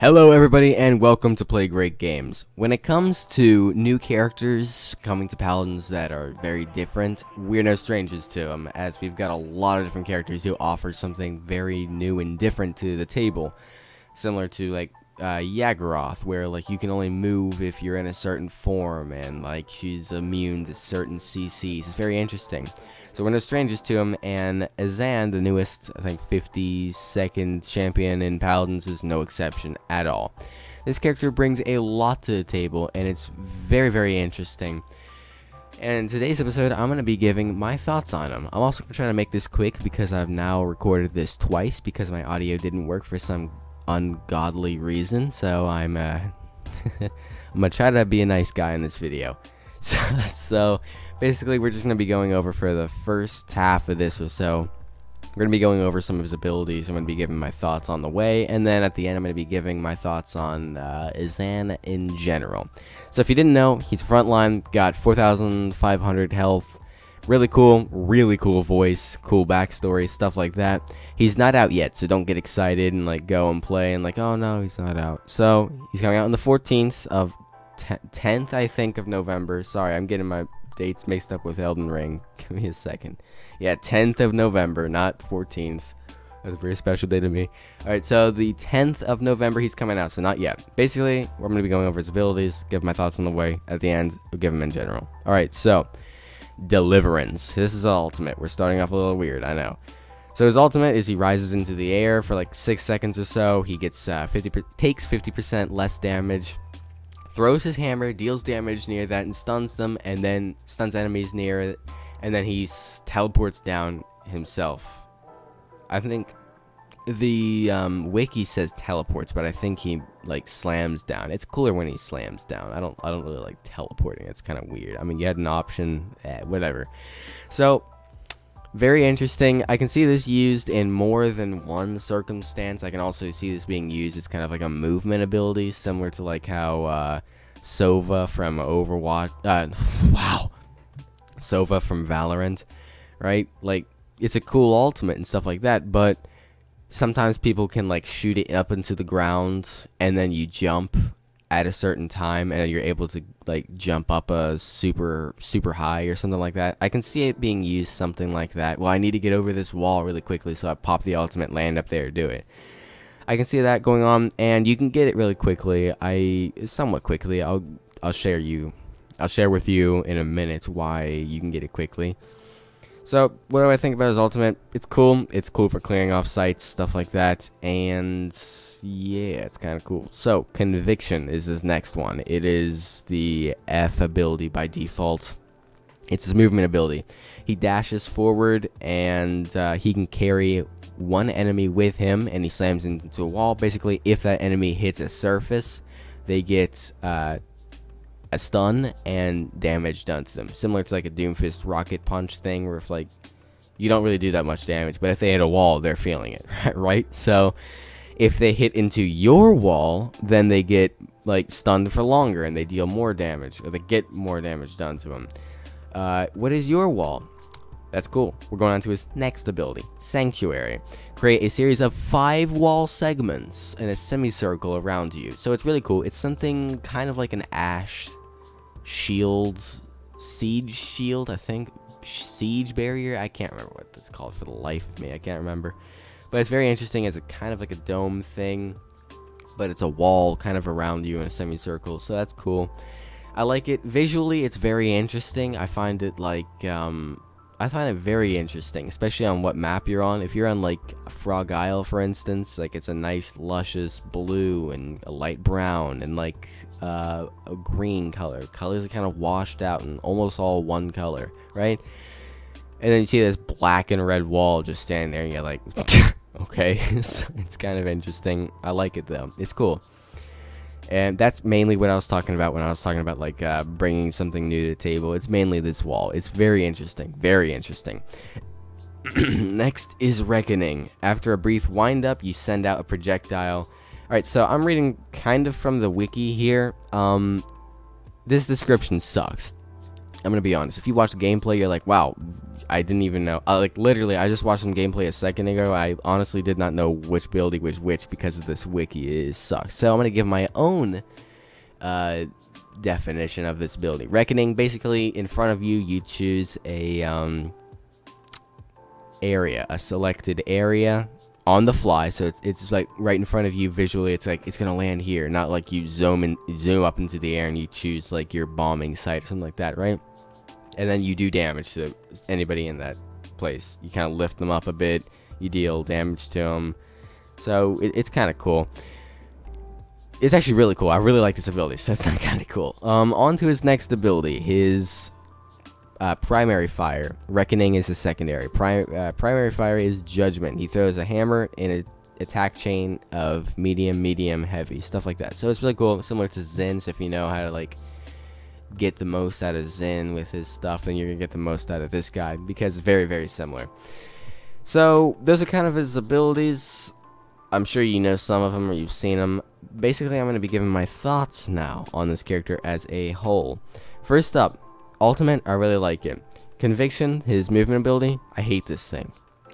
Hello everybody and welcome to Play Great Games. When it comes to new characters coming to Paladins that are very different, we're no strangers to them, as we've got a lot of different characters who offer something very new and different to the table. Similar to like Yagharoth, where like you can only move if you're in a certain form, and like she's immune to certain CCs. It's very interesting. So we're no strangers to him, and Azaan, the newest, I think, 52nd champion in Paladins, is no exception at all. This character brings a lot to the table, and it's very, very interesting. And in today's episode, I'm going to be giving my thoughts on him. I'm also going to try to make this quick because I've now recorded this twice because my audio didn't work for some ungodly reason. So I'm going to try to be a nice guy in this video. So basically, we're just going to be going over for the first half of this or so. We're going to be going over some of his abilities. I'm going to be giving my thoughts on the way. And then at the end, I'm going to be giving my thoughts on Azaan in general. So if you didn't know, he's frontline, got 4,500 health. Really cool voice, cool backstory, stuff like that. He's not out yet, so don't get excited and like go and play and like, oh no, he's not out. So he's coming out on the 14th of 10th, I think, of November. Sorry, I'm getting my dates mixed up with Elden Ring. Give me a second. Yeah, 10th of November, not 14th. That's a very special day to me. Alright, so the 10th of November, he's coming out, so not yet. Basically, we're going to be going over his abilities, give my thoughts on the way. At the end, we'll give them in general. Alright, so, Deliverance. This is ultimate. We're starting off a little weird, I know. So his ultimate is he rises into the air for like 6 seconds or so. He gets takes 50% less damage. Throws his hammer, deals damage near that, and stuns them, and then stuns enemies near it, and then he teleports down himself. I think the wiki says teleports, but I think he like slams down. It's cooler when he slams down. I don't really like teleporting. It's kind of weird. I mean, you had an option, whatever. So very interesting. I can see this used in more than one circumstance. I can also see this being used as kind of like a movement ability, similar to like how Sova from Overwatch. Wow, Sova from Valorant, right? Like it's a cool ultimate and stuff like that. But sometimes people can like shoot it up into the ground, and then you jump at a certain time and you're able to like jump up a super high or something like that. I can see it being used something like that. Well, I need to get over this wall really quickly, so I pop the ultimate, land up there, do it. I can see that going on, and you can get it really quickly. Somewhat quickly. I'll share with you in a minute why you can get it quickly. So, what do I think about his ultimate? It's cool. It's cool for clearing off sites, stuff like that. And yeah, it's kind of cool. So, Conviction is his next one. It is the F ability by default. It's his movement ability. He dashes forward, and he can carry one enemy with him, and he slams into a wall. Basically, if that enemy hits a surface, they get a stun and damage done to them, similar to like a Doomfist rocket punch thing, where if like you don't really do that much damage, but if they hit a wall, they're feeling it, right? So if they hit into your wall, then they get like stunned for longer and they deal more damage, or they get more damage done to them. What is your wall? That's cool. We're going on to his next ability, Sanctuary. Create a series of 5 wall segments in a semicircle around you. So it's really cool. It's something kind of like an Ash shield, siege shield, I think. Siege barrier? I can't remember what that's called for the life of me. I can't remember. But it's very interesting. It's a kind of like a dome thing, but it's a wall kind of around you in a semicircle. So that's cool. I like it. Visually, it's very interesting. I find it like I find it very interesting, especially on what map you're on. If you're on like Frog Isle, for instance, like it's a nice luscious blue and a light brown and like a green color. Colors are kind of washed out and almost all one color, right? And then you see this black and red wall just standing there, and you're like, okay, it's kind of interesting. I like it though. It's cool. And that's mainly what I was talking about when I was talking about like bringing something new to the table. It's mainly this wall. It's very interesting. Very interesting. Next is Reckoning. After a brief wind-up, you send out a projectile. Alright, so I'm reading kind of from the wiki here. This description sucks. I'm gonna be honest. If you watch the gameplay, you're like, wow, I didn't even know. Like literally, I just watched some gameplay a second ago. I honestly did not know which ability was which because of this wiki. It sucks. So I'm gonna give my own definition of this ability. Reckoning, basically, in front of you, you choose a a selected area on the fly. So it's like right in front of you visually. It's like it's gonna land here, not like you zoom up into the air and you choose like your bombing site or something like that, right? And then you do damage to anybody in that place. You kind of lift them up a bit. You deal damage to them. So it's kind of cool. It's actually really cool. I really like this ability, so that's not kind of cool. On to his next ability. His primary fire. Reckoning is his secondary. Primary fire is Judgment. He throws a hammer in an attack chain of medium, heavy. Stuff like that. So it's really cool. Similar to Zen, so if you know how to, like, get the most out of Zen with his stuff, then you're going to get the most out of this guy, because it's very, very similar. So those are kind of his abilities. I'm sure you know some of them or you've seen them. Basically, I'm going to be giving my thoughts now on this character as a whole. First up, Ultimate, I really like it. Conviction, his movement ability, I hate this thing.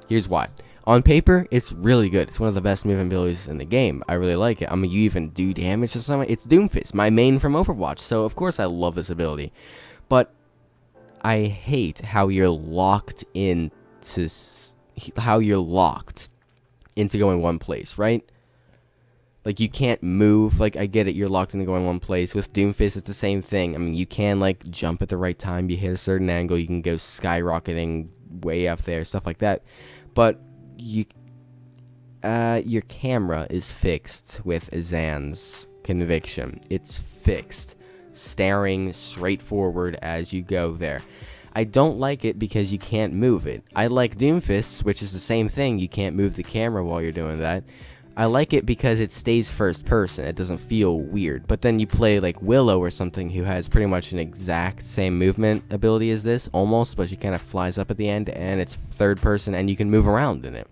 Here's why. On paper, it's really good. It's one of the best movement abilities in the game. I really like it. I mean, you even do damage to someone. It's Doomfist, my main from Overwatch, so of course I love this ability. But I hate how you're locked into going one place, right? Like, you can't move. Like, I get it, you're locked into going one place. With Doomfist, it's the same thing. I mean, you can, like, jump at the right time. You hit a certain angle. You can go skyrocketing way up there, stuff like that. But your camera is fixed with Azaan's Conviction. It's fixed, staring straight forward as you go there. I don't like it because you can't move it. I like Doomfist, which is the same thing. You can't move the camera while you're doing that. I like it because it stays first person. It doesn't feel weird. But then you play like Willow or something who has pretty much an exact same movement ability as this, almost, but she kind of flies up at the end, and it's third person, and you can move around in it.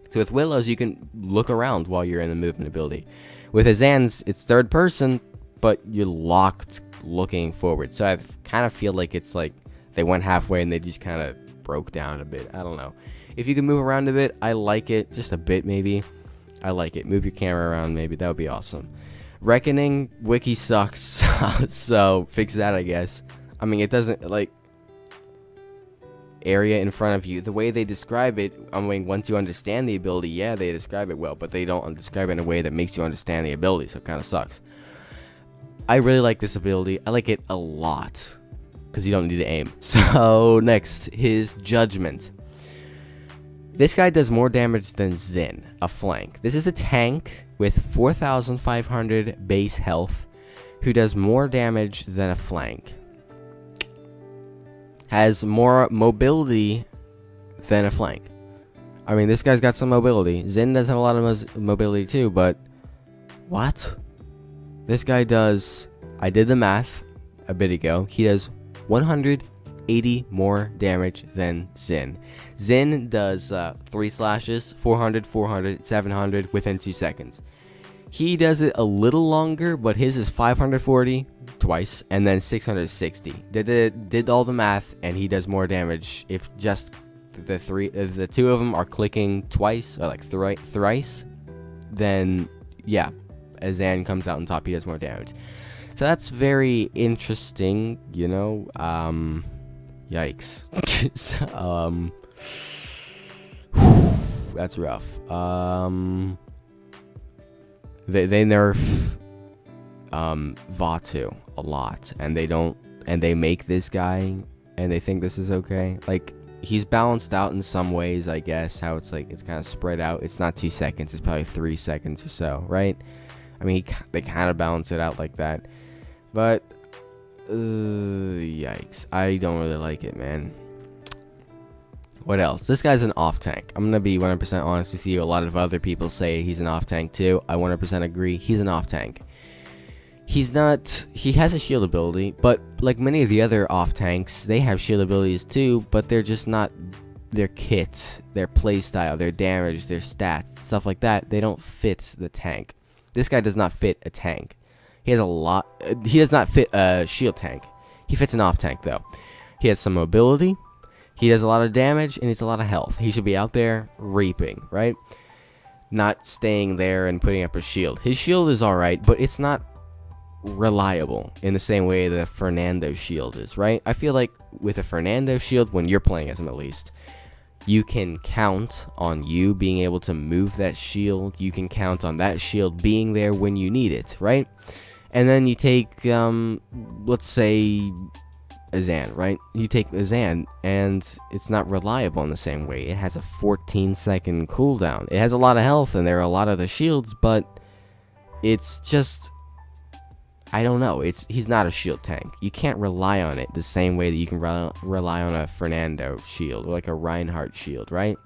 So with Willow's, you can look around while you're in the movement ability. With Azaan's, it's third person, but you're locked looking forward. So I kind of feel like it's like they went halfway and they just kind of broke down a bit. I don't know. If you can move around a bit, I like it. Just a bit, maybe. I like it. Move your camera around, maybe. That would be awesome. Reckoning, wiki sucks, so fix that, I guess. I mean, it doesn't, like, area in front of you. The way they describe it, I mean, once you understand the ability, yeah, they describe it well, but they don't describe it in a way that makes you understand the ability, so it kind of sucks. I really like this ability. I like it a lot, because you don't need to aim. So, next, his Judgment. This guy does more damage than Zen, a flank. This is a tank with 4,500 base health who does more damage than a flank. Has more mobility than a flank. I mean, this guy's got some mobility. Zen does have a lot of mobility too, but what? This guy does, I did the math a bit ago, he does 180 more damage than Zen. Zen does 3 slashes, 400, 400, 700 within 2 seconds. He does it a little longer, but his is 540 twice, and then 660. Did all the math, and he does more damage if just the two of them are clicking twice, or like thrice, then yeah, Azaan comes out on top, he does more damage. So that's very interesting, you know. Yikes. That's rough. They nerf Vatu a lot, and they make this guy, and they think this is okay. Like, he's balanced out in some ways, I guess, how it's like, it's kind of spread out. It's not 2 seconds, it's probably 3 seconds or so, right? I mean, they kind of balance it out like that. But, yikes. I don't really like it, man. What else? This guy's an off-tank. I'm going to be 100% honest with you. A lot of other people say he's an off-tank too. I 100% agree. He's an off-tank. He has a shield ability, but like many of the other off-tanks, they have shield abilities too, but they're just not their kit, their playstyle, their damage, their stats, stuff like that. They don't fit the tank. This guy does not fit a tank. He does not fit a shield tank. He fits an off tank though. He has some mobility, he does a lot of damage, and he's a lot of health. He should be out there reaping, right? Not staying there and putting up a shield. His shield is alright, but it's not reliable in the same way that Fernando's shield is, right? I feel like with a Fernando shield, when you're playing as him at least, you can count on you being able to move that shield. You can count on that shield being there when you need it, right? And then you take, let's say, Azaan, right? You take Azaan, and it's not reliable in the same way. It has a 14-second cooldown. It has a lot of health, and there are a lot of the shields, but it's just, I don't know. He's not a shield tank. You can't rely on it the same way that you can rely on a Fernando shield, or like a Reinhardt shield, right?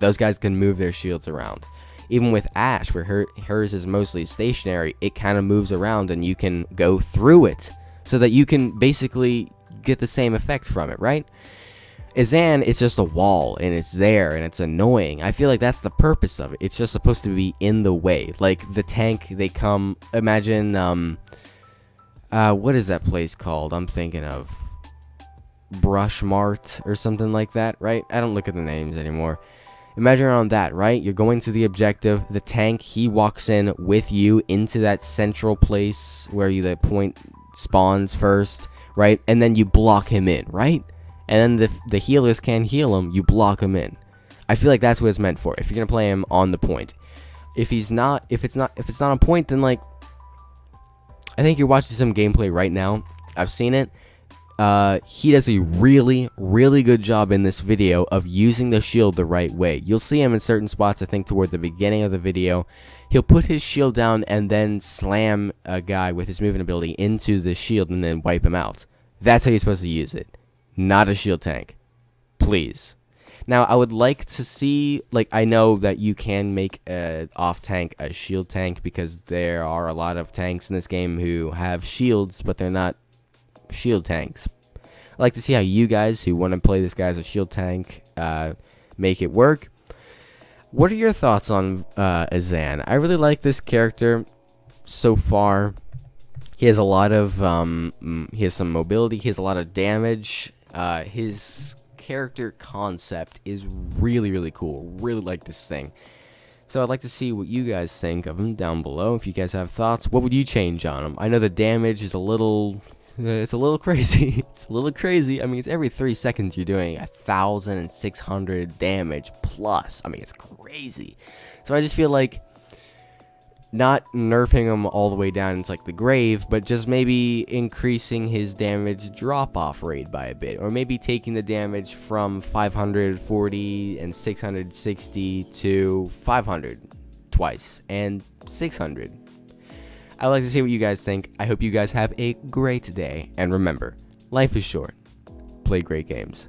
Those guys can move their shields around. Even with Ashe, where hers is mostly stationary, it kind of moves around, and you can go through it, so that you can basically get the same effect from it, right? Azaan, it's just a wall, and it's there, and it's annoying. I feel like that's the purpose of it. It's just supposed to be in the way. Like, the tank, they come, imagine, what is that place called? I'm thinking of Brush Mart or something like that, right? I don't look at the names anymore. Imagine on that, right? You're going to the objective. The tank, he walks in with you into that central place where the point spawns first, right? And then you block him in, right? And then the healers can't heal him. You block him in. I feel like that's what it's meant for. If you're gonna play him on the point, if it's not on point, then like, I think you're watching some gameplay right now. I've seen it. He does a really, really good job in this video of using the shield the right way. You'll see him in certain spots, I think toward the beginning of the video. He'll put his shield down and then slam a guy with his movement ability into the shield and then wipe him out. That's how you're supposed to use it. Not a shield tank. Please. Now, I would like to see, like, I know that you can make an off tank a shield tank because there are a lot of tanks in this game who have shields, but they're not shield tanks. I'd like to see how you guys who want to play this guy as a shield tank make it work. What are your thoughts on Azaan? I really like this character so far. He has a lot of he has some mobility, he has a lot of damage. His character concept is really, really cool. Really like this thing. So I'd like to see what you guys think of him down below. If you guys have thoughts, what would you change on him? I know the damage is a little it's a little crazy. It's a little crazy. I mean, it's every 3 seconds you're doing 1,600 damage plus. I mean, it's crazy. So I just feel like not nerfing him all the way down into like the grave, but just maybe increasing his damage drop-off rate by a bit, or maybe taking the damage from 540 and 660 to 500 twice and 600. I'd like to see what you guys think. I hope you guys have a great day, and remember, life is short. Play great games.